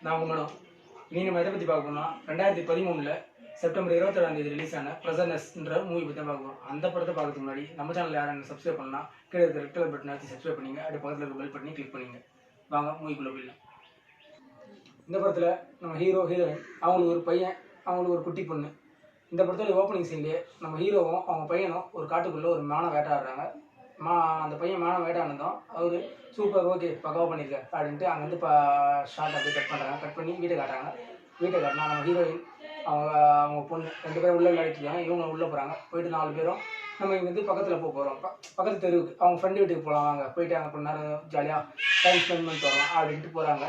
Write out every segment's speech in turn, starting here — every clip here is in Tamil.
நான் உங்க மனோ. இனி நம்ம எதை பற்றி பார்க்க போனோம்னா 2013 செப்டம்பர் 27 ரிலீஸ் ஆன பிரசன்னஸ்ன்ற மூவி பற்றி தான் பார்க்க போகிறோம். அந்த படத்தை பார்க்கறதுக்கு முன்னாடி நம்ம சேனல் யாரும் சப்ஸ்கிரைப் பண்ணலாம், கீழே இருக்கிற ரெட் கலர் பட்டன் அழுத்தி சப்ஸ்கிரைப் பண்ணிங்க, அப்படியே பக்கத்தில் இருக்க பெல் பட்டனை கிளிக் பண்ணிங்க. வாங்க மூவிக்குள்ளே போயிடலாம். இந்த படத்தில் நம்ம ஹீரோ ஹீரோயின் அவங்களுக்கு ஒரு பையன், அவங்களுக்கு ஒரு குட்டி பொண்ணு. இந்த படத்தோட ஓப்பனிங் சீன்லேயே நம்ம ஹீரோவும் அவங்க பையனும் ஒரு காட்டுக்குள்ளே ஒரு மானை வேட்டாடுறாங்க. அந்த பையன் மானம் வேட்டானதும் அவர் சூப்பர் ஓகே பக்காவாக பண்ணியிருக்காரு அப்படின்ட்டு அங்கே வந்து ஷார்ட் அப்படியே கட் பண்ணுறாங்க. கட் பண்ணி வீட்டை காட்டுறாங்க. வீட்டை காட்டினா நம்ம ஹீரோயின் அவங்க பொண்ணு 2 பேரும் உள்ளே விளையாடிட்டு இருக்காங்க. இவங்க உள்ளே போகிறாங்க. போயிட்டு 4 பேரும் நம்ம இங்கே வந்து பக்கத்தில் போகிறோம். பக்கத்து தெருவுக்கு அவங்க ஃப்ரெண்டு வீட்டுக்கு போகலாம், வாங்க போயிட்டு அங்கே கொஞ்ச நேரம் ஜாலியாக டைம் ஸ்பெண்ட் பண்ணிட்டு வரலாம் அப்படின்ட்டு போகிறாங்க.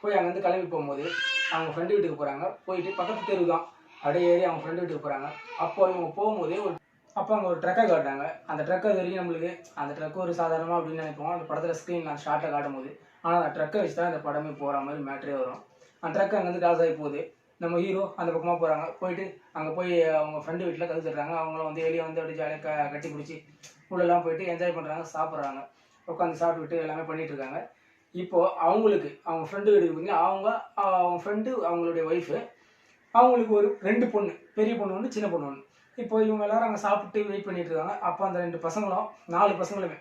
போய் அங்கேருந்து கிளம்பி போகும்போது அவங்க ஃப்ரெண்டு வீட்டுக்கு போகிறாங்க. போயிட்டு பக்கத்து தெரு தான் அப்படியே ஏறி அவங்க ஃப்ரெண்டு வீட்டுக்கு போகிறாங்க. அப்போ இவங்க போகும்போதே அப்போ அங்கே ஒரு ட்ரக்கை காட்டாங்க. அந்த ட்ரக்கை வரைக்கும் நம்மளுக்கு அந்த ட்ரக்கு ஒரு சாதாரணமாக அப்படின்னு நினைப்போம் அந்த படத்தில் ஸ்க்ரீன் அந்த ஷார்ட்டை காட்டும் போது. ஆனால் அந்த ட்ரக்கை வச்சு தான் இந்த படமே போகிற மாதிரி மேட்ரே வரும். அந்த ட்ரக்கு அங்கேருந்து டாஸ் ஆகி போகுது. நம்ம ஹீரோ அந்த பக்கமாக போகிறாங்க. போயிட்டு அங்கே போய் அவங்க ஃப்ரெண்டு வீட்டில் கதை தட்டுறாங்க. அவங்கள வந்து வெளியே வந்து அப்படியே ஜாலியாக கட்டி பிடிச்சி உள்ளெல்லாம் போயிட்டு என்ஜாய் பண்ணுறாங்க, சாப்பிட்றாங்க, உட்காந்து சாப்பிட்டுட்டு எல்லாமே பண்ணிகிட்டு இருக்காங்க. இப்போது அவங்களுக்கு அவங்க ஃப்ரெண்டு வீட்டுக்கு பார்த்தீங்கன்னா அவங்க ஃப்ரெண்டு அவங்களுடைய ஒய்ஃபு, அவங்களுக்கு ஒரு 2 பொண்ணு, பெரிய பொண்ணு ஒன்று, சின்ன பொண்ணு ஒன்று. இப்போ இவங்க எல்லாரும் அங்கே சாப்பிட்டு வெயிட் பண்ணிட்டு இருக்காங்க. அப்போ அந்த 2 பசங்களும் 4 பசங்களுமே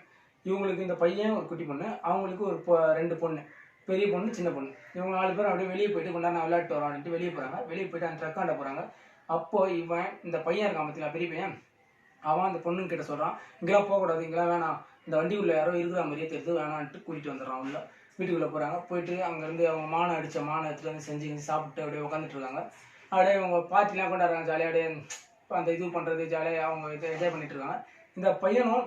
இவங்களுக்கு இந்த பையன் ஒரு குட்டி பொண்ணு, அவங்களுக்கு ஒரு 2 பொண்ணு, பெரிய பொண்ணு சின்ன பொண்ணு. இவங்க 4 பேரும் அப்படியே வெளியே போயிட்டு கொண்டா நான் விளையாட்டு வரோம் அப்படின்ட்டு வெளியே போகிறாங்க. வெளியே போயிட்டு அந்த ட்ரக்காண்ட போகிறாங்க. அப்போது இவன் இந்த பையன் இருக்கான் பார்த்தீங்களா, பெரிய பையன், அவன் அந்த பொண்ணுங்கிட்ட சொல்கிறான், இங்கெல்லாம் போகக்கூடாது, இங்கெல்லாம் வேணாம், இந்த வண்டி உள்ள யாரோ இருக்கிற மாதிரியே தெரியுது, வேணான்ட்டு கூட்டிகிட்டு வந்துடுறான். உள்ள வீட்டுக்குள்ளே போகிறாங்க. போயிட்டு அங்கேருந்து அவங்க மானை எடுத்துகிட்டு வந்து செஞ்சு சாப்பிட்டு அப்படியே உட்காந்துட்டு இருக்காங்க. அப்படியே அவங்க பார்ட்டிலாம் கொண்டாடுறாங்க, ஜாலியாக அப்படியே அந்த இது பண்ணுறது, ஜாலியாக அவங்க இதை என்ஜாய் பண்ணிட்டு இருக்காங்க. இந்த பையனும்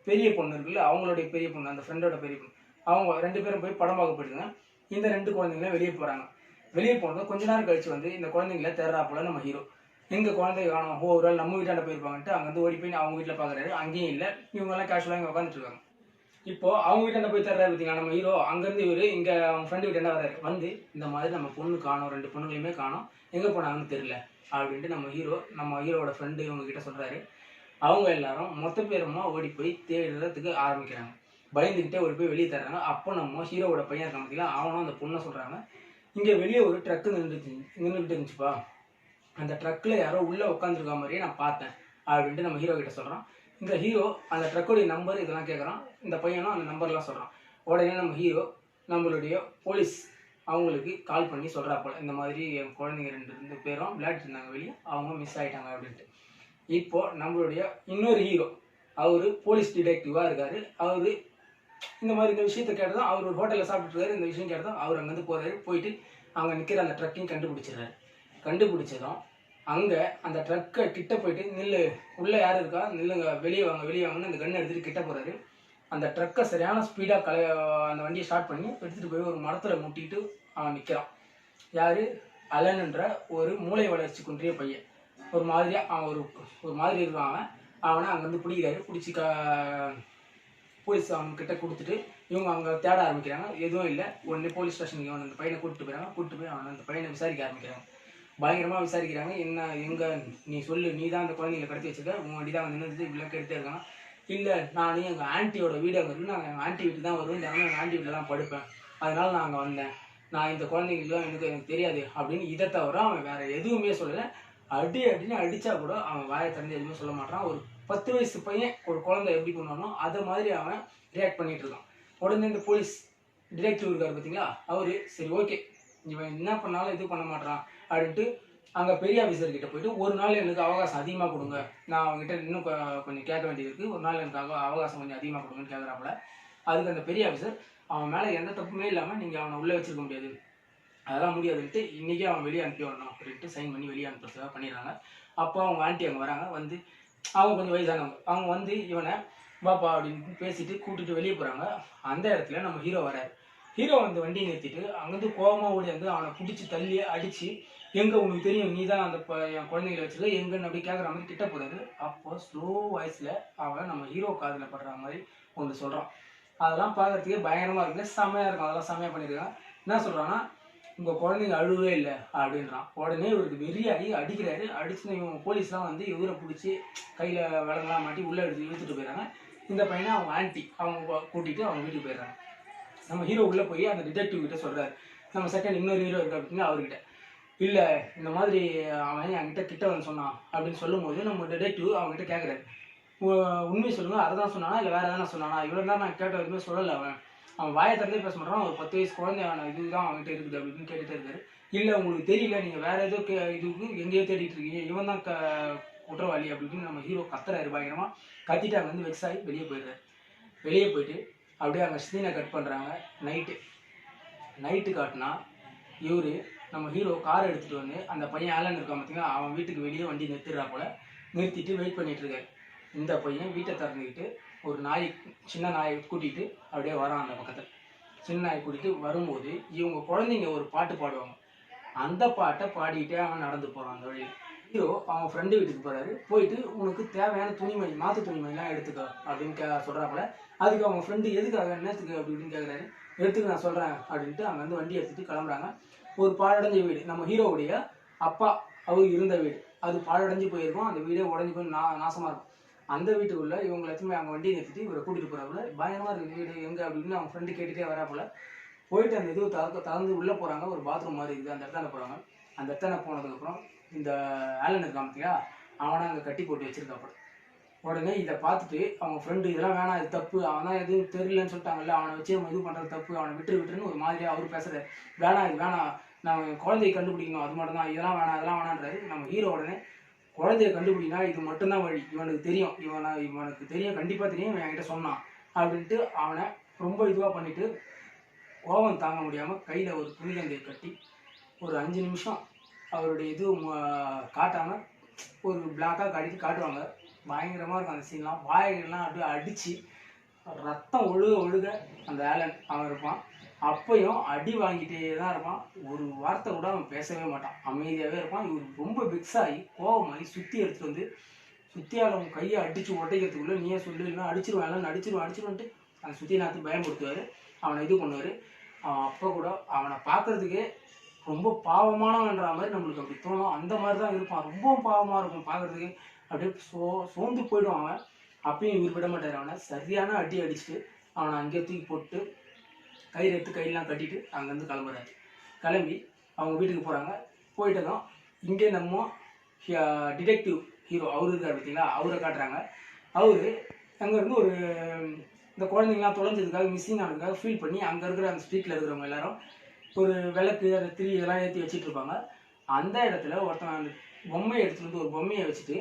பெரிய பொண்ணு இருக்குல்ல, அவங்களுடைய பெரிய பொண்ணு, அந்த ஃப்ரெண்டோட பெரிய பொண்ணு, அவங்க 2 பேரும் போய் படம் பார்க்க போயிடுங்க. இந்த 2 குழந்தைங்களும் வெளியே போகிறாங்க. வெளியே போனது கொஞ்ச நேரம் கழிச்சு வந்து இந்த குழந்தைங்கள தேடுறா போல நம்ம ஹீரோ. எங்கள் குழந்தை காணும், ஒரு வேளை நம்ம வீட்டாண்ட போயிருப்பாங்கன்ட்டு அங்கே வந்து ஓடி போய் அவங்க வீட்டில் பார்க்குறாரு. அங்கேயும் இல்லை. இவங்கெல்லாம் கேஷுவலாக இங்கே உட்காந்துட்டு இருக்காங்க. இப்போது அவங்க வீட்டாண்ட போய் தேடுறாரு பார்த்தீங்கன்னா நம்ம ஹீரோ. அங்கேருந்து இவர் இங்கே அவங்க ஃப்ரெண்டு வீட்டாண்ட வர்றாரு. வந்து இந்த மாதிரி நம்ம பொண்ணு காணும், 2 பொண்ணுகளையுமே காணும், எங்கே போனாங்கன்னு தெரியல அப்படின்ட்டு நம்ம ஹீரோவோட ஃப்ரெண்டு இவங்க கிட்ட சொல்கிறாரு. அவங்க எல்லாரும் மொத்த பேருமா ஓடி போய் தேடுறதுக்கு ஆரம்பிக்கிறாங்க. பயந்துக்கிட்டே ஓடி போய் வெளியே தர்றாங்க. அப்போ நம்ம ஹீரோவோட பையன் இருக்கான் பார்த்தீங்களா, அவனும் அந்த பொண்ணை சொல்கிறாங்க, இங்கே வெளியே ஒரு ட்ரக்கு நின்றுட்டு இருந்துச்சுப்பா, அந்த ட்ரக்கில் யாரோ உள்ளே உட்காந்துருக்க மாதிரியே நான் பார்த்தேன் அப்படின்ட்டு நம்ம ஹீரோ கிட்ட சொல்கிறான். இந்த ஹீரோ அந்த ட்ரக்குடைய நம்பர் இதெல்லாம் கேட்குறான். இந்த பையனும் அந்த நம்பர்லாம் சொல்கிறான். உடனே நம்ம ஹீரோ நம்மளுடைய போலீஸ் அவங்களுக்கு கால் பண்ணி சொல்கிறா போல், இந்த மாதிரி என் குழந்தைங்க 2 பேரும் விளையாடிட்டு இருந்தாங்க வெளியே, அவங்க மிஸ் ஆகிட்டாங்க அப்படின்ட்டு. இப்போது நம்மளுடைய இன்னொரு ஹீரோ அவர் போலீஸ் டிடெக்டிவாக இருக்கார். அவர் இந்த மாதிரி இந்த விஷயத்தை கேட்டதும், அவர் ஒரு ஹோட்டலில் சாப்பிட்டுருக்காரு. இந்த விஷயம் கேட்டதும் அவர் அங்கேருந்து போகிறாரு. போயிட்டு அங்கே நிற்கிற அந்த ட்ரக்கையும் கண்டுபிடிச்சிடுறாரு. கண்டுபிடிச்சதும் அங்கே அந்த ட்ரக்கை கிட்ட போயிட்டு, நில்லு, உள்ளே யார் இருக்கா, நில்லுங்க, வெளியே வாங்கன்னு அந்த கண்ணை எடுத்துகிட்டு கிட்ட போகிறாரு. அந்த ட்ரக்கை சரியான ஸ்பீடாக அந்த வண்டியை ஸ்டார்ட் பண்ணி எடுத்துகிட்டு போய் ஒரு மரத்தில் முட்டிட்டு அவன் நிற்கிறான். யார்? அலன்ன்ற ஒரு மூளை வளர்ச்சி குன்றிய பையன். ஒரு மாதிரியாக அவன் ஒரு மாதிரி இருக்கான். அவனை அங்கேருந்து பிடிக்கிறாரு. பிடிச்சி போலீஸ் அவன்கிட்ட கொடுத்துட்டு இவங்க அங்கே தேட ஆரம்பிக்கிறாங்க. எதுவும் இல்லை. உடனே போலீஸ் ஸ்டேஷனுக்கு அவன் அந்த பையனை கூப்பிட்டு போயிடறாங்க. கூப்பிட்டு போய் அவனை அந்த பையனை விசாரிக்க ஆரம்பிக்கிறாங்க. பயங்கரமாக விசாரிக்கிறாங்க. என்ன, எங்கே, நீ சொல்லு, நீ தான் அந்த குழந்தைங்களை கடத்தி வச்சுருக்க, உன் வண்டி தான் வந்து நின்றுட்டு இப்படிலாம் கேட்டுகிட்டே இருக்காங்க. இல்லை, நான் எங்கள் ஆன்ட்டியோட வீடு அங்கே இருக்குது, நான் எங்கள் ஆன்ட்டி வீட்டு தான் வருவேன், தினமும் எங்கள் ஆன்ட்டி வீட்டில் தான் படுப்பேன், அதனால நான் அங்கே வந்தேன், நான் இந்த குழந்தைங்களும் எனக்கு தெரியாது அப்படின்னு. இதை தவிர அவன் வேறு எதுவுமே சொல்லலை. அப்படின்னு அடித்தா கூட அவன் வாயை திறந்து எதுவுமே சொல்ல மாட்டான். ஒரு 10 வயசு பையன் ஒரு குழந்தை எப்படி பண்ணுவானோ அதை மாதிரி அவன் ரியாக்ட் பண்ணிகிட்டு இருக்கான். உடனே இந்த போலீஸ் டிடெக்டிவ் இருக்கார் பார்த்தீங்களா, அவர் சரி ஓகே, இவன் என்ன பண்ணாலும் இது பண்ண மாட்டான் அப்படின்ட்டு அங்கே பெரிய ஆஃபீஸர்கிட்ட போயிட்டு, ஒரு நாள் எனக்கு அவகாசம் அதிகமாக கொடுங்க, நான் அவங்ககிட்ட இன்னும் கொஞ்சம் கேட்க வேண்டியது இருக்குது, ஒரு நாள் எனக்கு அவகாசம் கொஞ்சம் அதிகமாக கொடுங்கன்னு கேட்குறாப்புல. அதுக்கு அந்த பெரிய ஆஃபீஸர், அவன் மேலே எந்த தப்புமே இல்லாமல் நீங்கள் அவனை உள்ளே வச்சுருக்க முடியாது, அதெல்லாம் முடியாதுன்ட்டு இன்றைக்கே அவன் வெளியே அனுப்பி வரணும் அப்படின்ட்டு சைன் பண்ணி வெளியே அனுப்புறதுக்காக பண்ணிடுறாங்க. அப்போ அவங்க ஆன்ட்டி அங்கே வராங்க. வந்து அவங்க கொஞ்சம் வயசானவங்க. அவங்க வந்து இவனை பாப்பா அப்படின்னு பேசிட்டு கூப்பிட்டுட்டு வெளியே போகிறாங்க. அந்த இடத்துல நம்ம ஹீரோ வராரு. ஹீரோ வந்து வண்டியை நிறுத்திட்டு அங்கேருந்து கோபமாக ஓடி வந்து அவனை பிடிச்சி தள்ளி அடித்து, எங்கே உனக்கு தெரியும், நீ தான் அந்த என் குழந்தைங்களை வச்சுருக்க, எங்கன்னு அப்படி கேட்குற மாதிரி கிட்ட போகிறாரு. அப்போ ஸ்லோ வாய்ஸில் அவன் நம்ம ஹீரோ காதில் படுற மாதிரி ஒன்று சொல்கிறான். அதெல்லாம் பார்க்குறதுக்கே பயங்கரமாக இருக்குது, செம்மையாக இருக்கும். அதெல்லாம் செம்மையாக பண்ணியிருக்காங்க. என்ன சொல்கிறான்னா, உங்கள் குழந்தைங்க அழுவே இல்லை அப்படின்றான். உடனே இவருக்கு வெறியாகி அடிக்கிறாரு. அடிச்சுன்னு இவங்க போலீஸ்லாம் வந்து இவரை பிடிச்சி கையில் விலங்கெல்லாம் மாட்டி உள்ளே இழுத்துட்டு போயிடறாங்க. இந்த பையனை அவங்க ஆன்ட்டி அவங்க கூட்டிகிட்டு அவங்க வீட்டுக்கு போயிடுறாங்க. நம்ம ஹீரோ உள்ளே போய் அந்த டிடெக்டிவ் கிட்ட சொல்கிறாரு, நம்ம செகண்ட் இன்னொரு ஹீரோ இருக்கு அப்படின்னா அவர்கிட்ட இல்லை இந்த மாதிரி அவன் என்கிட்ட கிட்ட வந்து சொன்னான் அப்படின்னு சொல்லும்போது நம்ம டிடெக்டிவ் அவங்ககிட்ட கேட்குறாரு, உண்மையை சொல்லுங்க, அதை தான் சொன்னானா இல்லை வேறு எதனா சொன்னானா? இவ்வளோ தான் நான் கேட்ட எதுவுமே சொல்லலை. அவன் வாயை திறந்தே பேச மாட்டான். ஒரு 10 வயசு குழந்தையான இதுதான் அவங்ககிட்ட இருக்குது அப்படின்னு கேட்டுகிட்டே இருக்காரு. இல்லை உங்களுக்கு தெரியல, நீங்கள் வேறு ஏதோ இதுக்கு எங்கேயோ தேடிட்டு இருக்கீங்க, இவன் தான் குற்றவாளி அப்படின்னு நம்ம ஹீரோ கத்துறாரு பயங்கரமாக. கத்திட்டு அங்கே வந்து வெக்ஸ் ஆகி வெளியே போயிடுறாரு. வெளியே போயிட்டு அப்படியே அங்கே சீனை கட் பண்ணுறாங்க. நைட்டு காட்டினா இவர் நம்ம ஹீரோ காரை எடுத்துகிட்டு வந்து அந்த பையன் ஆலன் இருக்கான் பார்த்தீங்கன்னா, அவன் வீட்டுக்கு வெளியே வண்டி நிறுத்திடுறா போல். நிறுத்திட்டு வெயிட் பண்ணிட்டு இருக்காரு. இந்த பையன் வீட்டை திறந்துக்கிட்டு ஒரு சின்ன நாயை கூட்டிகிட்டு அப்படியே வரான். அந்த பக்கத்தில் சின்ன நாயை கூட்டிகிட்டு வரும்போது இவங்க குழந்தைங்க ஒரு பாட்டு பாடுவாங்க. அந்த பாட்டை பாடிக்கிட்டே அவன் நடந்து போகிறான். அந்த வழியில் ஹீரோ அவன் ஃப்ரெண்டு வீட்டுக்கு போகிறாரு. போயிட்டு உனக்கு தேவையான துணிமணி, மாற்று துணிமணிலாம் எடுத்துக்கோ அப்படின்னு சொல்கிறாப்புல. அதுக்கு அவங்க ஃப்ரெண்டு எதுக்காக என்னத்துக்கு அப்படின்னு கேட்குறாரு. எடுத்துக்க நான் சொல்கிறேன் அப்படின்ட்டு அங்கே வந்து வண்டி எடுத்துகிட்டு கிளம்புறாங்க. ஒரு பாழடைஞ்ச வீடு, நம்ம ஹீரோவுடைய அப்பா அவர் இருந்த வீடு, அது பாழடைஞ்சு போயிருக்கும். அந்த வீடே உடஞ்சி போய் நாசமாக இருக்கும். அந்த வீட்டுக்குள்ளே இவங்க எல்லாத்தையுமே அங்கே வண்டியை நிறுத்திட்டு இவரை கூட்டிகிட்டு போகிறாப்புல. பயங்கரமாக இருக்குது வீடு எங்கே அப்படின்னு அவங்க ஃப்ரெண்டு கேட்டுகிட்டே வராப்புல. போயிட்டு அந்த இது திறந்து உள்ளே போகிறாங்க. ஒரு பாத்ரூம் மாதிரி இருக்குது, அந்த இடத்துல போகிறாங்க. அந்த இடத்துல போனதுக்கப்புறம் இந்த ஆலன் இருக்கான் பார்த்தியா, அவனை அங்கே கட்டி போட்டு வச்சுருக்காப்புல. உடனே இதை பார்த்துட்டு அவங்க ஃப்ரெண்டு இதெல்லாம் வேணாம், இது தப்பு, அவன் தான் எதுவும் தெரியலன்னு சொல்லிட்டாங்கல்ல, அவனை வச்சு நம்ம இது பண்ணுறது தப்பு, அவனை விட்டுருன்னு ஒரு மாதிரியாக அவர் பேசுகிறார். வேணாம் இது வேணாம், நான் குழந்தையை கண்டுபிடிக்கணும், அது மட்டும் தான், இதெல்லாம் வேணாம் அதெல்லாம் வேணான்றாரு. நம்ம ஹீரோ உடனே குழந்தைய கண்டுபிடினா இது மட்டும்தான் வழி, இவனுக்கு தெரியும், இவனுக்கு தெரியும், கண்டிப்பாக தெரியும், இவன் என்கிட்ட சொன்னான் அப்படின்ட்டு அவனை ரொம்ப இதுவாக பண்ணிவிட்டு கோபம் தாங்க முடியாமல் கையில் ஒரு துணிகந்தையை கட்டி ஒரு 5 நிமிஷம் அவருடைய இது காட்டாமல் ஒரு பிளாக்காக காட்டுவாங்க. பயங்கரமாக இருக்கும் அந்த சீன்லாம். வாயெல்லாம் அப்படியே அடித்து ரத்தம் ஒழுக அந்த ஆலன் அவன் இருப்பான். அப்பையும் அடி வாங்கிட்டே தான் இருப்பான். ஒரு வார்த்தை கூட அவன் பேசவே மாட்டான், அமைதியாகவே இருப்பான். இவர் ரொம்ப பிக்ஸாகி கோபமாகி சுற்றி எடுத்துகிட்டு வந்து சுற்றியால் அவன் கையை அடித்து உடைக்கிறதுக்குள்ளே நீயே சொல்லு, இல்லைன்னா அடிச்சிருவான் அடிச்சிருவான்ட்டு அந்த சுற்றி நாற்று பயன்படுத்துவார். அவனை இது பண்ணுவார். அவன் அப்போ கூட அவனை பார்க்குறதுக்கே ரொம்ப பாவமானவன்ற மாதிரி நம்மளுக்கு அப்படி தோணும். அந்த மாதிரி தான் இருப்பான். ரொம்பவும் பாவமாக இருக்கும் பார்க்குறதுக்கு. அப்படியே சோர்ந்து போயிடுவான் அவன். அப்பயும் இவர் விட மாட்டார். அவனை சரியான அடி அடிச்சுட்டு அவனை அங்கேயே தூக்கி போட்டு கயிறு எடுத்து கையெல்லாம் கட்டிட்டு அங்கேருந்து கிளம்புறாரு. கிளம்பி அவங்க வீட்டுக்கு போகிறாங்க. போயிட்டு தான் இங்கே நம்ம டிடெக்டிவ் ஹீரோ அவர் இருக்கார் பார்த்தீங்களா, அவரை காட்டுறாங்க. அவர் அங்கேருந்து ஒரு இந்த குழந்தைங்களாம் தொலைஞ்சதுக்காக மிஸ்ஸிங் ஆனதுக்காக ஃபீல் பண்ணி அங்கே இருக்கிற அந்த ஸ்ட்ரீட்டில் இருக்கிறவங்க எல்லாரும் ஒரு விளக்கு அந்த திரி இதெல்லாம் ஏற்றி வச்சுட்டு இருப்பாங்க. அந்த இடத்துல ஒருத்தன் அந்த பொம்மையை எடுத்துகிட்டு வந்து ஒரு பொம்மையை வச்சுட்டு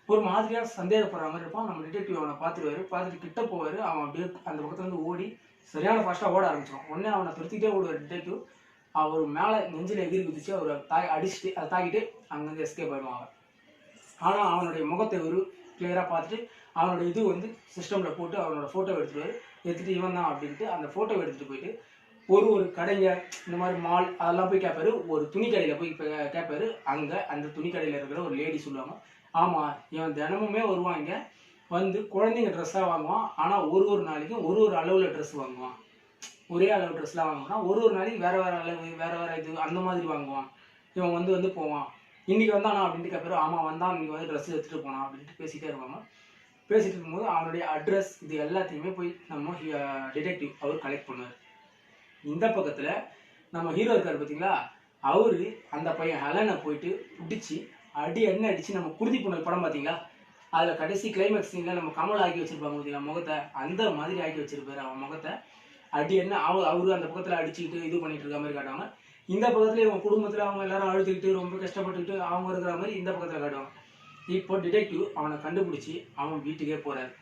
ஒரு மாதிரியாக சந்தேகப்படுற மாதிரி இருப்பான். நம்ம டிடெக்டிவ் அவனை பார்த்துட்டு கிட்ட போவார். அவன் அப்படியே அந்த பக்கத்துலேருந்து ஓடி சரியான ஃபாஸ்ட்டாக ஓட ஆரம்பிச்சிடும். உடனே அவனை துரத்திக்கிட்டே ஓடுவார் டிடெக்டிவ். அவர் மேலே நெஞ்சில் எகிரி குதிச்சு அவரை அடிச்சுட்டு அதை தாக்கிட்டு அங்கேருந்து எஸ்கேப் ஆகிடுவாங்க. ஆனால் அவனுடைய முகத்தை ஒரு கிளியராக பார்த்துட்டு அவனுடைய இது வந்து சிஸ்டமில் போட்டு அவனோட ஃபோட்டோ எடுத்துகிட்டு இவன் தான் அப்படின்ட்டு அந்த ஃபோட்டோவை எடுத்துகிட்டு போயிட்டு ஒரு கடைங்க இந்த மாதிரி மால் அதெல்லாம் போய் கேட்பாரு. ஒரு துணி கடையில் போய் கேட்பாரு. அங்கே அந்த துணி கடையில் இருக்கிற ஒரு லேடி சொல்லுவாங்க, ஆமாம் இவன் தினமுமே வருவாங்க, வந்து குழந்தைங்க ட்ரெஸ்ஸாக வாங்குவான். ஆனால் ஒரு நாளைக்கும் ஒரு அளவில் ட்ரெஸ் வாங்குவான். ஒரே அளவு ட்ரெஸ்லாம் வாங்குவான். ஒரு நாளைக்கு வேறு அளவு வேறு இது அந்த மாதிரி வாங்குவான். இவன் வந்து போவான். இன்றைக்கி வந்தானா அப்படின்ட்டு கேட்பாரு. ஆமாம் வந்தான், இன்றைக்கி வந்து ட்ரெஸ் எடுத்துகிட்டு போனான் அப்படின்ட்டு பேசிகிட்டே இருப்பாங்க. பேசிகிட்டு இருக்கும்போது அவனுடைய அட்ரஸ் இது எல்லாத்தையுமே போய் நம்ம டிடெக்டிவ் அவர் கலெக்ட் பண்ணுவார். இந்த பக்கத்தில் நம்ம ஹீரோ இருக்கார் பார்த்தீங்களா, அவரு அந்த பையன் ஹெலனை போயிட்டு பிடிச்சி அடிச்சு நம்ம குருதி புனல் படம் பார்த்தீங்களா, அதில் கடைசி கிளைமேக்ஸ் சீனில் நம்ம கமல் ஆக்கி வச்சிருப்பாங்க பார்த்தீங்களா முகத்தை, அந்த மாதிரி ஆக்கி வச்சிருப்பாரு அவன் முகத்தை. அவரு அந்த பக்கத்தில் அடிச்சுக்கிட்டு இது பண்ணிட்டு இருக்க மாதிரி காட்டுவாங்க. இந்த பக்கத்துல இவங்க குடும்பத்தில் அவங்க எல்லாரும் அழுதுகிட்டு ரொம்ப கஷ்டப்பட்டுக்கிட்டு அவங்க இருக்கிற மாதிரி இந்த பக்கத்தில் காட்டுவாங்க. இப்போ டிடெக்டிவ் அவனை கண்டுபிடிச்சி அவன் வீட்டுக்கே போறாரு.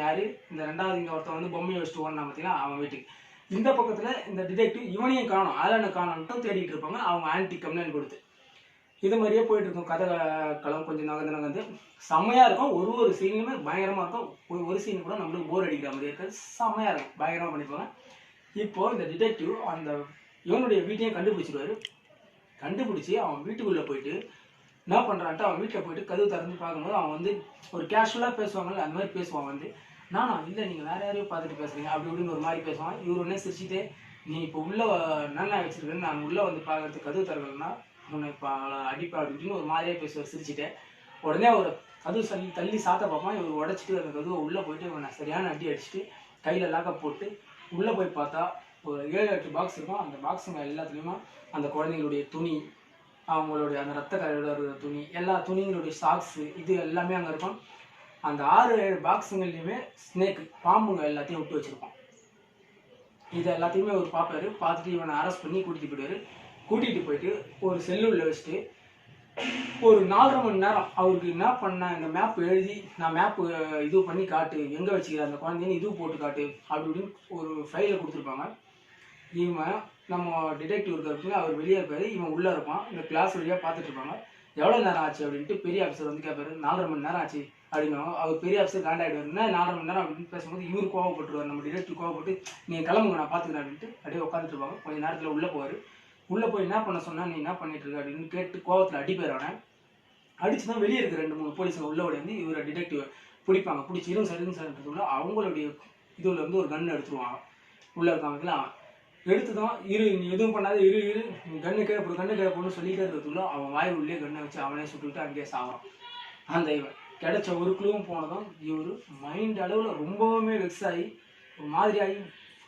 யாரு இந்த ரெண்டாவது இங்கே ஒருத்தன் வந்து பொம்மையை வச்சுட்டு ஓடனா பார்த்தீங்கன்னா அவன் வீட்டுக்கு. இந்த பக்கத்தில் இந்த டிடெக்டிவ் இவனையும் காணும், ஆலனை காணும்ட்டு தேடிட்டு இருப்பாங்க அவங்க ஆன்டி கம்ப்ளைண்ட் கொடுத்து. இது மாதிரியே போயிட்டு இருக்கும் கதை களம். கொஞ்சம் நகர்ந்து செம்மையாக இருக்கும். ஒரு சீனுமே பயங்கரமாக இருக்கும். ஒரு சீன் கூட நம்மளுக்கு போர் அடிக்கிற மாதிரி இருக்காது, செம்மையாக இருக்கும், பயங்கரமாக பண்ணிப்பாங்க. இப்போது இந்த டிடெக்டிவ் அந்த இவனுடைய வீட்டையும் கண்டுபிடிச்சிடுவாரு. கண்டுபிடிச்சி அவன் வீட்டுக்குள்ளே போயிட்டு என்ன பண்ணுறான்ட்டு அவன் வீட்டில் போயிட்டு கதவு திறந்து பார்க்கும்போது அவன் வந்து ஒரு கேஷுவலாக பேசுவாங்கல்ல அந்த மாதிரி பேசுவான். வந்து நானா இல்லை நீங்கள் வேறு யாரையும் பார்த்துட்டு பேசுகிறீங்க அப்படி இப்படின்னு ஒரு மாதிரி பேசுவான். இவர் உடனே சிரிச்சுட்டே, நீ இப்போ உள்ளே என்ன வச்சுருக்கேன்னு நான் உள்ளே வந்து பார்க்கறதுக்கு கதவு திறக்கலன்னா உன்னை இப்போ அடிப்பா அப்படி இப்படின்னு ஒரு மாதிரியே பேசுவார் சிரிச்சுட்டே. உடனே அவர் கதவு தள்ளி சாத்த பார்ப்பான். இவர் உடச்சிட்டு அந்த கதவை உள்ளே போயிட்டு இவனை சரியான அடி அடிச்சுட்டு கையில் லாக்கப் போட்டு உள்ளே போய் பார்த்தா ஒரு 7-8 பாக்ஸ் இருக்கும். அந்த பாக்ஸுங்க எல்லாத்துலேயுமே அந்த குழந்தைங்களுடைய துணி, அவங்களுடைய அந்த ரத்த கரையோட இருக்கிற துணி, எல்லா துணிங்களுடைய சாக்ஸு இது எல்லாமே அங்கே இருக்கும். அந்த 6-7 பாக்ஸுங்கள்லையுமே ஸ்னேக்கு பாம்புங்க எல்லாத்தையும் விட்டு வச்சுருப்போம். இது எல்லாத்தையுமே அவர் பார்ப்பாரு. பார்த்துட்டு இவனை அரெஸ்ட் பண்ணி கூட்டிகிட்டு போயிடுவார். கூட்டிகிட்டு போயிட்டு ஒரு செல்லுள்ள வச்சுட்டு ஒரு 4.5 மணி நேரம் அவருக்கு என்ன பண்ண இந்த மேப் எழுதி நான் மேப்பு இது பண்ணி காட்டு, எங்கே வச்சுக்கிறேன் அந்த குழந்தைன்னு இது போட்டு காட்டு அப்படி இப்படின்னு ஒரு ஃபைலை கொடுத்துருப்பாங்க. இவன் நம்ம டிடெக்டிவ் இருக்கிறதுக்கு அவர் வெளியே இருப்பார், இவன் உள்ளே இருப்பான். இந்த கிளாஸ் வழியாக பார்த்துட்டு இருப்பாங்க. எவ்வளோ நேரம் ஆச்சு அப்படின்ட்டு பெரிய ஆஃபீஸர் வந்து கேட்பாரு. 4.5 மணி நேரம் ஆச்சு அப்படின்னுவாங்க. அவர் பெரிய ஆஃபீஸர் காண்டாயிடுவார். என்ன 4.5 மணி நேரம் அப்படின்னு பேசும்போது இவர் கோவப்பட்டுருவார். நம்ம டிடெக்டிவ் கோவப்பட்டு நீங்கள் கிளம்புங்க நான் பார்த்துக்கிறேன் அப்படின்ட்டு அப்படியே உட்காந்துட்டு இருப்பாங்க. கொஞ்சம் நேரத்தில் உள்ளே போவார். உள்ளே போய் என்ன பண்ண சொன்னால் நீ என்ன பண்ணிட்டு இருக்க அப்படின்னு கேட்டு கோவத்தில் அடிப்பேர். அவனை அடிச்சுனா வெளியே இருக்க 2-3 போலீஸுங்க உள்ள உடைந்து இவரை டிடெக்டிவ் பிடிப்பாங்க. பிடிச்சி இருங்க சார்ன்றதுக்குள்ள அவங்களுடைய இதில் வந்து ஒரு கன்று எடுத்துருவாங்க. உள்ளே இருக்காங்க அவன் எடுத்து தான் நீ எதுவும் பண்ணாத இரு நீ கன்று கேட்போன்னு சொல்லிட்டே இருக்கிறதுக்குள்ள அவன் வாய் உள்ளே கண்ணை வச்சு அவனே சுட்டுக்கிட்டு அங்கேயே சாவான். அந்த இவன் கிடைச்ச ஒரு க்ளூவும் போனதும் இவர் மைண்ட் அளவில் ரொம்பவுமே வெக்ஸ் ஆகி ஒரு மாதிரியாகி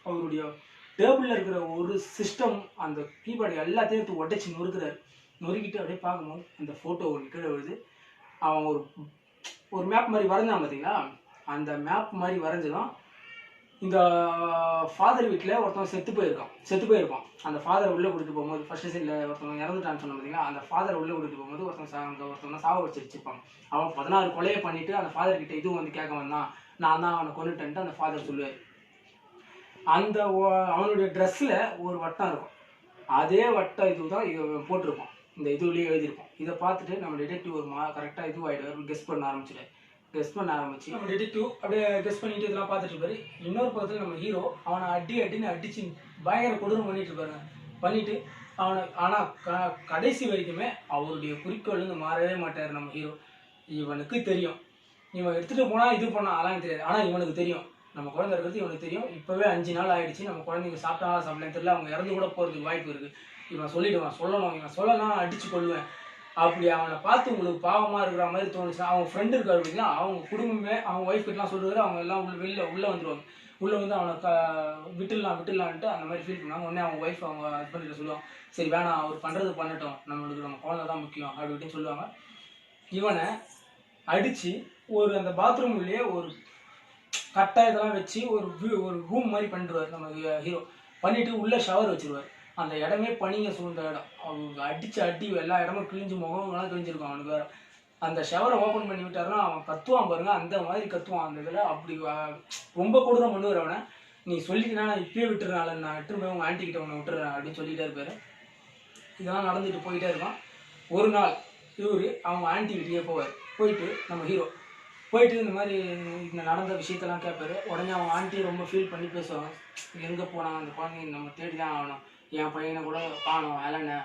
அவருடைய டேபிளில் இருக்கிற ஒரு சிஸ்டம் அந்த கீபோர்டு எல்லாத்தையும் எடுத்து உடைச்சி நொறுக்கிட்டு அப்படியே பார்க்கும்போது அந்த ஃபோட்டோ ஒரு கீழே விழுது. அவன் ஒரு மேப் மாதிரி வரைஞ்சான் பார்த்தீங்களா, அந்த மேப் மாதிரி வரைஞ்சதான் இந்த ஃபாதர் வீட்டில் ஒருத்தவங்க செத்து போயிருப்பான். அந்த ஃபாதரை உள்ளே கூட்டிட்டு போகும்போது ஃபர்ஸ்ட் சைடில் ஒருத்தவங்க இறந்துட்டான்னு சொன்ன பார்த்தீங்களா, அந்த ஃபாதரை உள்ளே கூட்டிட்டு போகும்போது ஒருத்தவங்க சாவ வச்சிருப்பாங்க. அவன் 16 கொலையை பண்ணிட்டு அந்த ஃபாதர் கிட்ட இதுவும் வந்து கேட்க வந்தான், நான் தான் அவனை கொண்டுட்டேன்ட்டு அந்த ஃபாதர் சொல்லுவார். அந்த அவனுடைய ட்ரெஸ்ஸில் ஒரு வட்டம் இருக்கும். அதே வட்டம் இது தான் இது போட்டிருப்பான். இந்த இதுலேயே எழுதியிருப்போம். இதை பார்த்துட்டு நம்ம டிடெக்டிவ் ஒரு கரெக்டாக இதுவாகிடுவார். கெஸ் பண்ண ஆரம்பிச்சு நம்ம டிடெக்டிவ் அப்படியே கெஸ் பண்ணிட்டு இதெல்லாம் பார்த்துட்டு இருப்பாரு. இன்னொரு பக்கத்தில் நம்ம ஹீரோ அவனை அடின்னு அடிச்சு பயங்கர கொடூரம் பண்ணிட்டு இருப்பாருங்க. பண்ணிட்டு அவனை ஆனால் கடைசி வரைக்குமே அவருடைய குறிக்கோள் வந்து மாறவே மாட்டார். நம்ம ஹீரோ இவனுக்கு தெரியும், இவன் எடுத்துகிட்டு போனால் இது பண்ணால் அதெல்லாம் தெரியாது. ஆனால் இவனுக்கு தெரியும் நம்ம குழந்தை இருக்கிறது இவனுக்கு தெரியும். இப்போவே 5 நாள் ஆகிடுச்சு, நம்ம குழந்தைங்க சாப்பிடலாம் தெரியல, அவங்க இறந்து கூட போகிறதுக்கு வாய்ப்பு இருக்குது. இவன் சொல்லிவிடுவான், இவன் சொல்லலாம் அடித்து கொள்வேன். அப்படி அவனை பார்த்து உங்களுக்கு பாவமாக இருக்கிற மாதிரி தோணுச்சு. அவங்க ஃப்ரெண்டு இருக்காரு அப்படின்னா அவங்க குடும்பமே அவங்க ஒய்ஃப் கிட்டலாம் சொல்லுவாரு. அவங்க எல்லாம் உள்ளே வந்துடுவாங்க. உள்ளே வந்து அவனை விட்டுடலான்ட்டு அந்த மாதிரி ஃபீல் பண்ணுவாங்க. உடனே அவங்க ஒய்ஃப் அவங்க ஹஸ்பண்ட்கிட்ட சொல்லுவாங்க, சரி வேணாம் அவர் பண்ணுறது பண்ணட்டும், நம்ம குழந்தை தான் முக்கியம் அப்படி இப்படின்னு சொல்லுவாங்க. இவனை அடித்து அந்த பாத்ரூம் உள்ளே ஒரு கட்டை இதெல்லாம் வச்சு ஒரு ரூம் மாதிரி பண்ணிடுவார் நம்ம ஹீரோ. பண்ணிவிட்டு உள்ளே ஷவர் வச்சுருவார். அந்த இடமே பனிங்க சூழ்ந்த இடம். அவங்க அடி எல்லா இடமும் கிழிஞ்சு முகம்லாம் கிழிஞ்சிருக்கும் அவனுக்கு வேறு. அந்த ஷவரை ஓப்பன் பண்ணி விட்டாருன்னா அவன் கத்துவான் பாருங்க, அந்த மாதிரி கத்துவான். அந்த இதில் அப்படி ரொம்ப கொடூரம் பண்ணுவார் அவனை. நீ சொல்லிட்டா நான் இப்பயே விட்டுறனால நான் விட்டுரு போய் உங்கள் ஆண்டி கிட்ட உன்னை விட்டுறேன் அப்படின்னு சொல்லிட்டே இருப்பார். இதெல்லாம் நடந்துட்டு போயிட்டே இருக்கான். ஒரு நாள் இவர் அவங்க ஆண்டி வீட்டையே போயிட்டு நம்ம ஹீரோ போயிட்டு இந்த மாதிரி இந்த நடந்த விஷயத்தெல்லாம் கேட்பாரு. உடனே அவங்க ஆண்டி ரொம்ப ஃபீல் பண்ணி பேசுவாங்க, எங்கே போனாங்க அந்த குழந்தைங்க நம்ம தேடி தான் ஆகணும், என் பையனை கூட காணும் அலனை,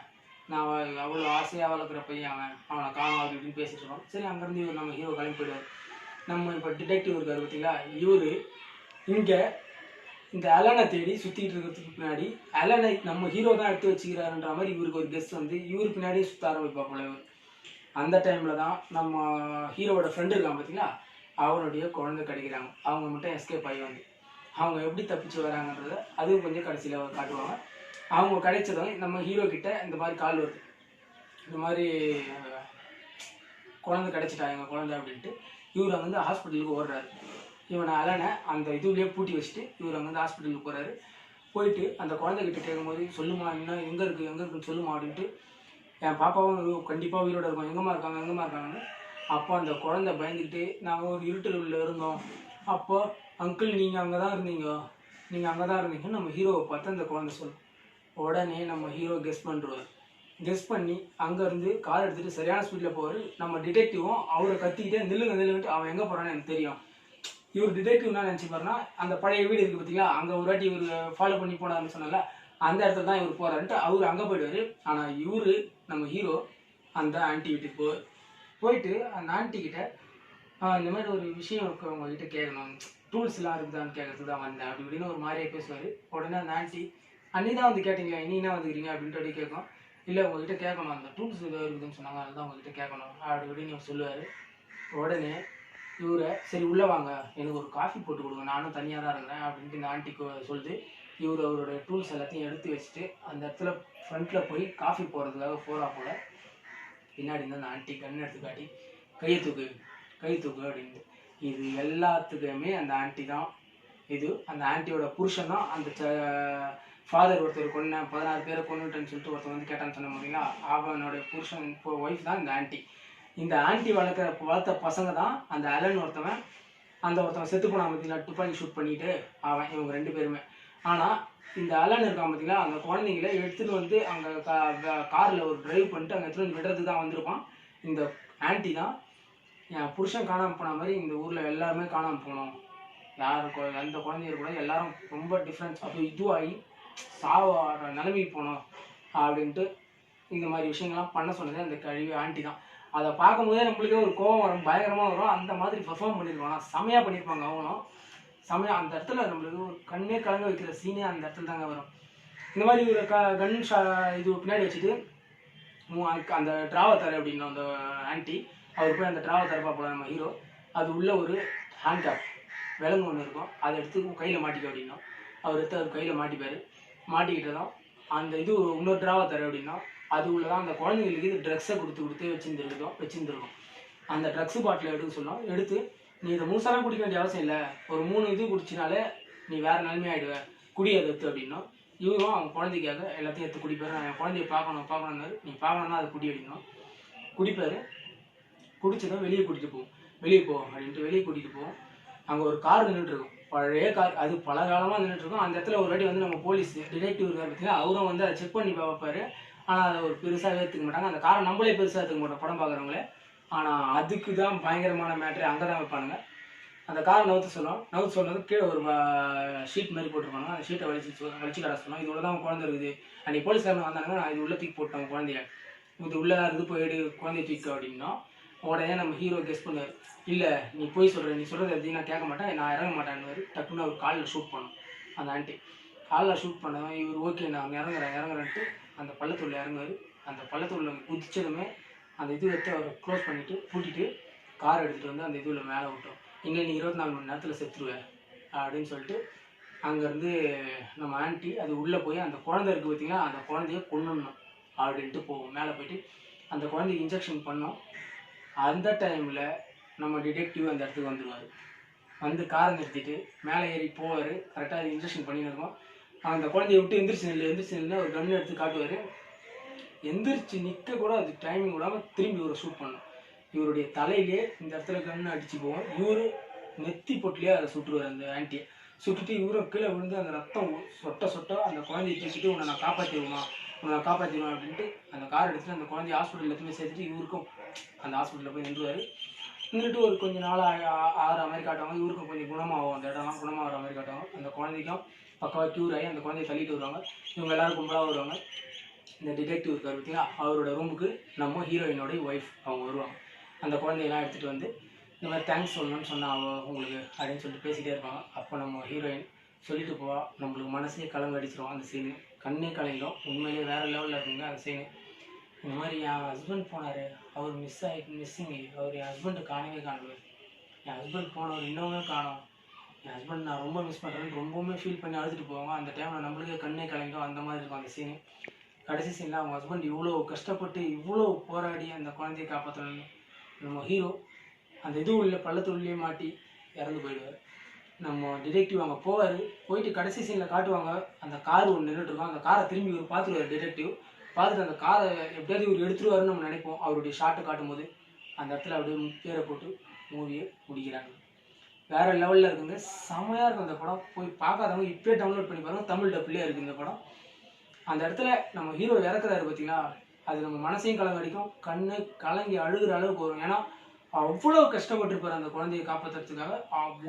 நான் அவ்வளோ ஆசையாக வளர்க்குற பையன் அவனை காணும் அப்படி இப்படின்னு பேசிட்டு இருக்கோம். சரி அங்கேருந்து இவர் நம்ம ஹீரோ கிளம்பி போயிடுவார். நம்ம இப்போ டிடெக்டிவ் இருக்கார் பார்த்தீங்களா, இவர் இங்கே இந்த அலனை தேடி சுற்றிட்டு இருக்கிறதுக்கு பின்னாடி அலனை நம்ம ஹீரோ தான் எடுத்து வச்சுக்கிறாருன்ற மாதிரி இவருக்கு ஒரு கெஸ் வந்து இவர் பின்னாடியே சுற்ற ஆரம்பிப்பா போல. இவர் அந்த டைமில் தான் நம்ம ஹீரோவோட ஃப்ரெண்டு இருக்காங்க பார்த்தீங்களா, அவனுடைய குழந்தை கிடைக்கிறாங்க. அவங்க மட்டும் எஸ்கேப் ஆகி வந்து அவங்க எப்படி தப்பிச்சு வராங்கன்றத அதுவும் கொஞ்சம் கடைசியில் காட்டுவாங்க. அவங்க கிடைச்சதும் நம்ம ஹீரோ கிட்ட இந்த மாதிரி கால் வருது, இந்த மாதிரி குழந்தை கிடைச்சிட்டா எங்கள் குழந்தை அப்படின்ட்டு. இவர் அங்கே வந்து ஹாஸ்பிட்டலுக்கு ஓடுறாரு. இவனை அலனை அந்த இதுலேயே பூட்டி வச்சுட்டு இவர் அங்கே வந்து ஹாஸ்பிட்டலுக்கு போகிறாரு. போயிட்டு அந்த குழந்தைகிட்ட கேட்கும்போது சொல்லுமா இன்னும் எங்கே இருக்குன்னு சொல்லுமா அப்படின்ட்டு. என் பாப்பாவும் கண்டிப்பாக உயிரோட இருக்கும், எங்கேம்மா இருக்காங்கன்னு. அப்போ அந்த குழந்தை பயந்துக்கிட்டு நாங்கள் ஒரு இருட்டில் உள்ள இருந்தோம், அப்போ அங்கிள் நீங்கள் அங்கே தான் இருந்தீங்கன்னு நம்ம ஹீரோவை பார்த்து அந்த குழந்தை சொல்லும். உடனே நம்ம ஹீரோ கெஸ் பண்ணி அங்கேருந்து கார் எடுத்துகிட்டு சரியான ஸ்பீடில் போவார். நம்ம டிடெக்டிவும் அவரை கத்திக்கிட்டே நில்லுங்கன்ட்டு அவன் எங்கே போகிறான்னு எனக்கு தெரியும். இவர் டிடெக்டிவ் என்ன நினச்சிப்பாருன்னா அந்த பழைய வீடு இருக்குது பார்த்தீங்களா, அங்கே ஒரு வாட்டி இவர் ஃபாலோ பண்ணி போனாருன்னு சொன்னால அந்த இடத்துல தான் இவர் போகிறாருன்ட்டு அவர் அங்கே போயிடுவார். ஆனால் இவர் நம்ம ஹீரோ அந்த ஆண்டி வீட்டுக்கு போயிட்டு அந்த ஆண்டிக்கிட்ட இந்த மாதிரி ஒரு விஷயம் உங்ககிட்ட கேட்கணும், டூல்ஸ்லாம் இருக்குதான்னு கேட்கறதுக்கு தான் வந்தேன் அப்படி இப்படின்னு ஒரு மாதிரியே பேசுவார். உடனே அந்த ஆண்டி அன்னி தான் வந்து கேட்டீங்க, நீ என்ன வந்துக்கிறீங்க அப்படின்ட்டு அப்படி கேட்கும். இல்லை உங்ககிட்ட கேட்கணும், அந்த டூல்ஸ் ஏதோ இருக்குதுன்னு சொன்னாங்க, அதுதான் உங்ககிட்ட கேட்கணும் அப்படி இப்படின்னு இவர் சொல்லுவார். உடனே இவரை சரி உள்ளே வாங்க, எனக்கு ஒரு காஃபி போட்டு கொடுங்க, நானும் தனியாக தான் இருக்கிறேன் அப்படின்ட்டு இந்த ஆண்டிக்கு சொல்லுது. இவர் அவருடைய டூல்ஸ் எல்லாத்தையும் எடுத்து வச்சுட்டு அந்த இடத்துல ஃப்ரண்ட்டில் போய் காஃபி போடுறதுக்காக போகிறா போல. பின்னாடி இருந்து அந்த ஆண்டி கண் எடுத்து காட்டி கை தூக்கு அப்படின்ட்டு. இது எல்லாத்துக்குமே அந்த ஆண்டி தான். இது அந்த ஆண்டியோட புருஷன் தான். அந்த ஃபாதர் ஒருத்தர் கொன்ன 16 பேரை கொண்டுட்டேன்னு சொல்லிட்டு ஒருத்தர் வந்து கேட்டான்னு சொன்ன முடியுங்களா, அவனோட புருஷன் ஒய்ஃப் தான் இந்த ஆண்டி. இந்த ஆண்டி வளர்த்த பசங்க தான் அந்த அலன் ஒருத்தவன், அந்த ஒருத்தவன் செத்து போனான் பார்த்தீங்களா, துப்பாக்கி ஷூட் பண்ணிட்டு அவன், இவங்க 2 பேருமே. ஆனால் இந்த அலன் இருக்கான் பார்த்தீங்களா, அந்த குழந்தைங்கள எடுத்துகிட்டு வந்து அங்கே காரில் ஒரு டிரைவ் பண்ணிட்டு அங்கே எடுத்துகிட்டு வந்து விடுறதுக்கு தான் வந்திருப்பான். இந்த ஆண்டி தான் என் புருஷன் காணாமல் போன மாதிரி இந்த ஊரில் எல்லாருமே காணாமல் போகணும், யாருக்கும் எந்த குழந்தைங்க கூட எல்லாரும் ரொம்ப டிஃப்ரென்ஸ் அப்போ இதுவாகி சாவார நிலைமைக்கு போகணும் அப்படின்ட்டு இந்த மாதிரி விஷயங்கள்லாம் பண்ண சொன்னது அந்த கழிவு ஆண்டி தான். அதை பார்க்கும்போதே நம்மளுக்கே ஒரு கோவம் வரும், பயங்கரமாக வரும். அந்த மாதிரி பெர்ஃபார்ம் பண்ணியிருப்பாங்க, செமையாக பண்ணியிருப்பாங்க அவங்களும். செமையாக அந்த இடத்துல நம்மளுக்கு ஒரு கண்ணே கலங்க வைக்கிற சீனே அந்த இடத்துல தாங்க வரும். இந்த மாதிரி ஒரு கன் இது பின்னாடி வச்சுட்டு அந்த ட்ராவை தர அப்படின்னா அந்த ஆண்டி அவர் போய் அந்த ட்ராவை தரப்பா போல நம்ம ஹீரோ. அது உள்ள ஒரு ஹேண்ட் கேப் விலங்கு ஒன்று இருக்கும், அதை எடுத்து கையில் மாட்டிக்க அப்படின்னா அவர் எடுத்து அவர் கையில் மாட்டிப்பார். மாட்டிக்கிட்டதும் அந்த இது இன்னொரு ட்ராவை தர அப்படின்னா அது உள்ளதான் அந்த குழந்தைங்களுக்கு இது ட்ரக்ஸை கொடுத்து வச்சுருந்துருக்கும். அந்த ட்ரக்ஸு பாட்டில் எடுக்க சொல்லும். எடுத்து நீ இதை முழுசாலாம் குடிக்க வேண்டிய அவசியம் இல்லை, ஒரு 3 இது குடிச்சினாலே நீ வேறு நிலைமையாயிடுவ, குடி அதை எடுத்து அப்படின்னா இவரும் அவங்க குழந்தைக்காக எல்லாத்தையும் எடுத்து குடிப்பார். நான் என் குழந்தைய பார்க்கணுன்னாரு, நீ பார்க்கணுன்னா அதை குடி அப்படின்னா குடிப்பார். குடிச்சதும் வெளியே கூட்டிகிட்டு போவோம் அப்படின்ட்டு வெளியே கூட்டிகிட்டு போவோம். அங்கே ஒரு கார் நின்றுட்டுருக்கும், பழைய கார், அது பல காலமாக நின்றுட்டுருக்கும். அந்த இடத்துல ஒரு வாட்டி வந்து நம்ம போலீஸ் டிடெக்டிவ் இருக்கார் பார்த்தீங்கன்னா, அவரும் வந்து அதை செக் பண்ணி பார்ப்பார். ஆனால் அதை ஒரு பெருசாகவே எடுத்துக்க மாட்டாங்க. அந்த காரை நம்மளே பெருசாக எடுத்துக்க மாட்டோம் படம் பார்க்குறவங்களே. ஆனால் அதுக்கு தான் பயங்கரமான மேட்ரு அங்கே தான் வைப்பானுங்க. அந்த காரை நவுத்து சொன்னது கீழே ஒரு ஷீட் மாதிரி போட்டிருப்பாங்க. அந்த ஷீட்டை வலிச்சு கடை சொன்னோம், இது உள்ள தான் குழந்தை இருக்குது. அன்றைக்கி போலீஸ்காரங்க வந்தாங்க, நான் இது உள்ளே தூக்கி போட்டேன் குழந்தைய, இது உள்ளே தான் இருக்குது, போய் குழந்தைய தூக்கி அப்படின்னா உடனே நம்ம ஹீரோ கெஸ் பண்ணுவார். இல்லை நீ போய் சொல்கிற, நீ சொல்கிறது எதையும் நான் கேட்க மாட்டேன், நான் இறங்க மாட்டேன்னு டக்குன்னு அவர் காலில் ஷூட் பண்ணோம். அந்த ஆண்டி காலில் ஷூட் பண்ணவன் இவர் ஓகே நான் இறங்குறேன்ட்டு அந்த பள்ளத்தூரில் இறங்குவார். அந்த பள்ளத்தூரில் குதிச்சதுமே அந்த இது எடுத்து அவர் க்ளோஸ் பண்ணிவிட்டு பூட்டிட்டு கார் எடுத்துகிட்டு வந்து அந்த இதுவில் மேலே விட்டோம். இன்னும் நீ 24 மணி நேரத்தில் செத்துருவேன் அப்படின்னு சொல்லிட்டு அங்கேருந்து நம்ம ஆண்டி அது உள்ளே போய் அந்த குழந்தை இருக்குது பார்த்தீங்கன்னா, அந்த குழந்தைய கொன்னுடணும் அப்படின்ட்டு போவோம். மேலே போயிட்டு அந்த குழந்தைக்கு இன்ஜெக்ஷன் பண்ணோம். அந்த டைமில் நம்ம டிடெக்டிவ் அந்த இடத்துக்கு வந்துடுவார். வந்து காரை நிறுத்திட்டு மேலே ஏறி போவார். கரெக்டாக அது இன்ஜெக்ஷன் பண்ணின்னு இருக்கோம். அந்த குழந்தைய விட்டு எந்திரிச்சு நின்று ஒரு கன் எடுத்து காட்டுவார். எந்திரிச்சு நிற்க கூட அது டைமிங் விடாமல் திரும்பி இவரை ஷூட் பண்ணணும். இவருடைய தலையிலே இந்த இடத்துல கன்று அடித்து போவோம். இவர் நெத்தி பொட்டிலே அதை சுட்டுருவார். அந்த ஆண்டியை சுட்டுட்டு இவரும் கீழே விழுந்து அந்த ரத்தம் சொட்ட அந்த குழந்தைய தூக்கிட்டு உன்னை நான் காப்பாற்றிடுவேன் அப்படின்ட்டு அந்த கார் எடுத்துகிட்டு அந்த குழந்தைய ஹாஸ்பிட்டல் எல்லாத்தையுமே சேர்த்துட்டு இவருக்கும் அந்த ஹாஸ்பிட்டலில் போய் நின்றுவார். நின்றுட்டு ஒரு கொஞ்சம் நாள் ஆகிற மாதிரி காட்டுவாங்க. இவருக்கும் கொஞ்சம் குணமாகும், அந்த இடம்லாம் குணமாகிற மாதிரி காட்டுவாங்க. அந்த குழந்தைக்கும் பக்காவாக க்யூர் ஆகி அந்த குழந்தைய தள்ளிட்டு வருவாங்க. இவங்க எல்லோரும் கும்பலாக வருவாங்க. இந்த டிடெக்டிவ் இருக்கார் பார்த்தீங்கன்னா, அவரோட ரூமுக்கு நம்ம ஹீரோயினோடைய ஒய்ஃப் அவங்க வருவாங்க. அந்த குழந்தையெல்லாம் எடுத்துகிட்டு வந்து இந்த மாதிரி தேங்க்ஸ் சொல்லணும்னு சொன்னால் உங்களுக்கு அப்படின்னு சொல்லிட்டு பேசிகிட்டே இருப்பாங்க. அப்போ நம்ம ஹீரோயின் சொல்லிட்டு போவா, நம்மளுக்கு மனசே கலங்க அடிச்சிடும். அந்த சீனு கண்ணே கலங்கிடும். உண்மையிலே வேறு லெவலில் இருக்குங்க அந்த சீனு. இந்த மாதிரி என் ஹஸ்பண்ட் போனார், அவர் மிஸ்ஸிங், அவர் என் ஹஸ்பண்டை காணவே காணுவார், என் ஹஸ்பண்ட் போனவர் இன்னுமே காணும், என் ஹஸ்பண்ட் நான் ரொம்ப மிஸ் பண்ணுறேன்னு ரொம்பவுமே ஃபீல் பண்ணி அழுதுட்டு போவாங்க. அந்த டைமில் நம்மளுக்கே கண்ணே கலங்கிடும். அந்த மாதிரி இருக்கும் அந்த சீனு. கடைசி சீனில் அவங்க ஹஸ்பண்ட் இவ்வளோ கஷ்டப்பட்டு இவ்வளோ போராடி அந்த குழந்தையை காப்பாற்றணும்னு நம்ம ஹீரோ அந்த இது உள்ள பள்ளத்துள்ளே மாட்டி இறந்து போயிடுவார். நம்ம டிடெக்டிவ் அங்கே போவார். போயிட்டு கடைசி சீனில் காட்டுவாங்க, அந்த கார் ஒன்று நின்றுட்டுருக்கோம். அந்த காரை திரும்பி இவர் பார்த்துருவார். டிடெக்டிவ் பார்த்துட்டு அந்த காரை எப்படியாவது இவர் எடுத்துருவாருன்னு நம்ம நினைப்போம். அவருடைய ஷார்ட்டை காட்டும்போது அந்த இடத்துல அப்படியே பேரை போட்டு மூவியை முடிக்கிறாங்க. வேறு லெவலில் இருக்குங்க, செமையாக இருக்கும் அந்த படம். போய் பார்க்காதவங்க இப்போயே டவுன்லோட் பண்ணி பாருங்கள். தமிழ் டப்லேயே இருக்குது இந்த படம். அந்த இடத்துல நம்ம ஹீரோ இறக்குறாரு பார்த்தீங்களா, அது நம்ம மனசையும் கலங்கடிக்கும், கண்ணு கலங்கி அழுகிற அளவுக்கு வரும். ஏன்னா அவ்வளோ கஷ்டப்பட்டுருப்பார் அந்த குழந்தையை காப்பாற்றுறதுக்காக.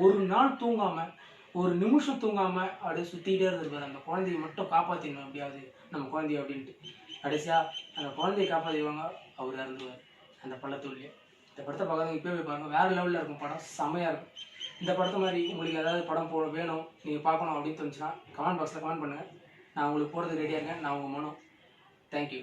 ஒரு நாள் தூங்காமல், ஒரு நிமிஷம் தூங்காமல் அப்படியே சுற்றிக்கிட்டே இருந்திருப்பார். அந்த குழந்தையை மட்டும் காப்பாற்றிடணும் எப்படியாவது நம்ம குழந்தைய அப்படின்ட்டு. கடைசியாக அந்த குழந்தையை காப்பாற்றிடுவாங்க, அவர் இறந்துவார் அந்த பள்ளத்தூர்லேயே. இந்த படத்தை பார்க்காதவங்க இப்போ போய் பாருங்கள், வேறு லெவலில் இருக்கும் படம், செம்மையாக இருக்கும். இந்த படத்தை மாதிரி உங்களுக்கு ஏதாவது படம் வேணும், நீங்கள் பார்க்கணும் அப்படின்னு தோணுச்சுன்னா கமெண்ட் பாக்ஸில் கமெண்ட் பண்ணுங்கள். நான் உங்களுக்கு போகிறதுக்கு ரெடியாக இருக்கேன். நான் உங்கள் மனோ. தேங்க்யூ.